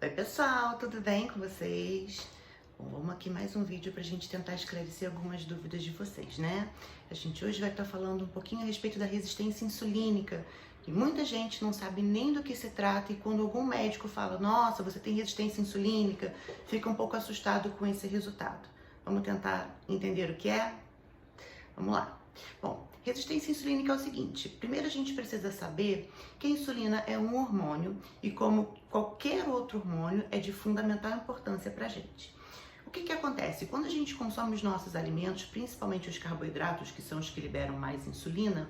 Oi pessoal, tudo bem com vocês? Bom, vamos aqui mais um vídeo para a gente tentar esclarecer algumas dúvidas de vocês, né? A gente hoje vai estar falando um pouquinho a respeito da resistência insulínica, que muita gente não sabe nem do que se trata e quando algum médico fala, nossa, você tem resistência insulínica, fica um pouco assustado com esse resultado. Vamos tentar entender o que é? Vamos lá. Bom, resistência insulínica é o seguinte, primeiro a gente precisa saber que a insulina é um hormônio e como qualquer outro hormônio é de fundamental importância para a gente. O que acontece? Quando a gente consome os nossos alimentos, principalmente os carboidratos, que são os que liberam mais insulina,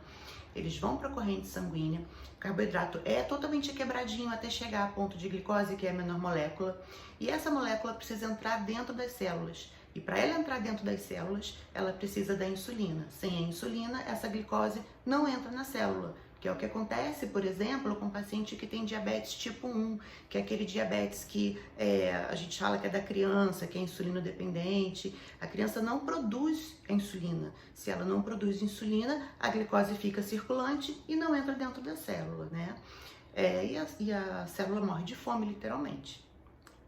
eles vão para a corrente sanguínea, o carboidrato é totalmente quebradinho até chegar a ponto de glicose, que é a menor molécula, e essa molécula precisa entrar dentro das células. E para ela entrar dentro das células, ela precisa da insulina. Sem a insulina, essa glicose não entra na célula, que é o que acontece, por exemplo, com paciente que tem diabetes tipo 1, que é aquele diabetes que a gente fala que é da criança, que é insulino dependente. A criança não produz a insulina. Se ela não produz insulina, a glicose fica circulante e não entra dentro da célula, né? E a célula morre de fome, literalmente.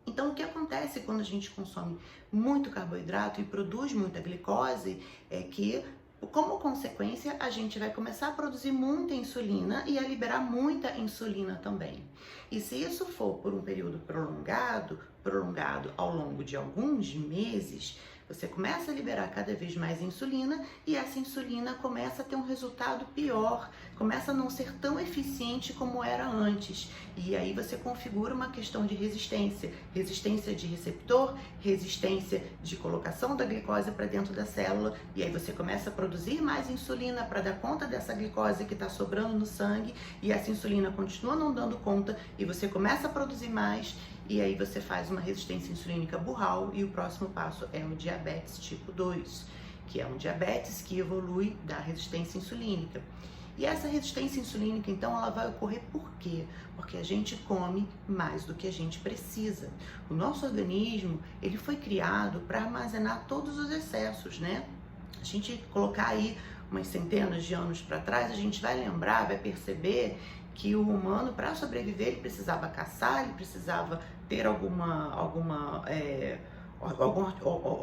Então, o que acontece quando a gente consome muito carboidrato e produz muita glicose é que, como consequência, a gente vai começar a produzir muita insulina e a liberar muita insulina também. E se isso for por um período prolongado ao longo de alguns meses, você começa a liberar cada vez mais insulina e essa insulina começa a ter um resultado pior, começa a não ser tão eficiente como era antes. E aí você configura uma questão de resistência, resistência de receptor, resistência de colocação da glicose para dentro da célula, e aí você começa a produzir mais insulina para dar conta dessa glicose que está sobrando no sangue, e essa insulina continua não dando conta, e você começa a produzir mais, e aí você faz uma resistência insulínica burral e o próximo passo é o diabetes tipo 2, que é um diabetes que evolui da resistência insulínica. E essa resistência insulínica, então, ela vai ocorrer por quê? Porque a gente come mais do que a gente precisa. O nosso organismo, ele foi criado para armazenar todos os excessos, né? A gente colocar aí umas centenas de anos para trás, a gente vai lembrar, vai perceber que o humano, para sobreviver, ele precisava caçar, ele precisava ter alguma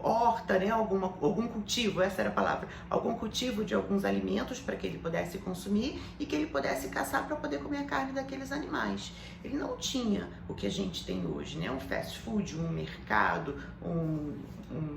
horta, né? Algum cultivo, essa era a palavra, algum cultivo de alguns alimentos para que ele pudesse consumir e que ele pudesse caçar para poder comer a carne daqueles animais. Ele não tinha o que a gente tem hoje, né? Um fast food, um mercado, um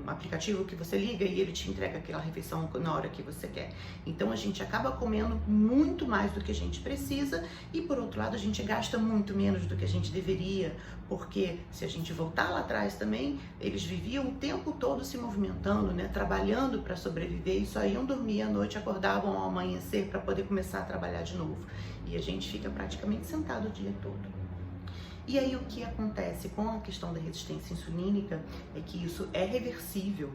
aplicativo que você liga e ele te entrega aquela refeição na hora que você quer. Então a gente acaba comendo muito mais do que a gente precisa e por outro lado a gente gasta muito menos do que a gente deveria, porque se a gente voltar lá atrás também, eles viviam o tempo todo se movimentando, né, trabalhando para sobreviver e só iam dormir à noite, acordavam ao amanhecer para poder começar a trabalhar de novo. E a gente fica praticamente sentado o dia todo. E aí o que acontece com a questão da resistência insulínica é que isso é reversível,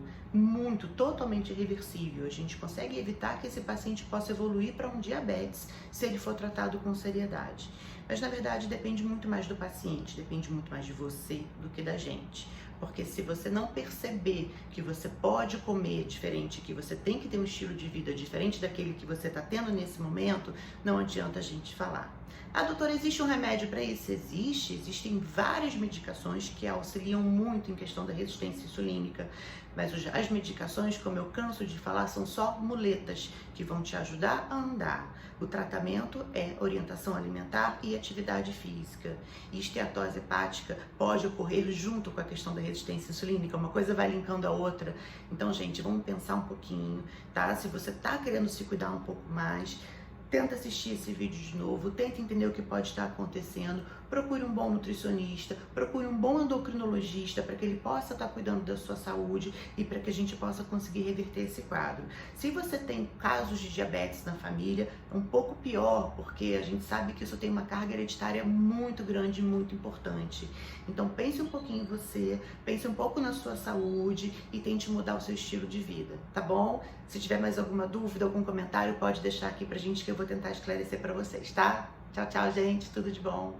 totalmente reversível. A gente consegue evitar que esse paciente possa evoluir para um diabetes se ele for tratado com seriedade. Mas na verdade depende muito mais do paciente, depende muito mais de você do que da gente. Porque se você não perceber que você pode comer diferente, que você tem que ter um estilo de vida diferente daquele que você está tendo nesse momento, não adianta a gente falar. Ah, doutora, existe um remédio para isso? Existe, existem várias medicações que auxiliam muito em questão da resistência insulínica, mas as medicações, como eu canso de falar, são só muletas que vão te ajudar a andar. O tratamento é orientação alimentar e atividade física. E esteatose hepática pode ocorrer junto com a questão da resistência insulínica, uma coisa vai linkando a outra. Então, gente, vamos pensar um pouquinho, tá? Se você tá querendo se cuidar um pouco mais, tenta assistir esse vídeo de novo, tenta entender o que pode estar acontecendo, procure um bom nutricionista, procure um bom endocrinologista para que ele possa estar cuidando da sua saúde e para que a gente possa conseguir reverter esse quadro. Se você tem casos de diabetes na família, é um pouco pior, porque a gente sabe que isso tem uma carga hereditária muito grande e muito importante. Então pense um pouquinho em você, pense um pouco na sua saúde e tente mudar o seu estilo de vida, tá bom? Se tiver mais alguma dúvida, algum comentário, pode deixar aqui pra gente que eu vou tentar esclarecer pra vocês, tá? Tchau, tchau, gente. Tudo de bom.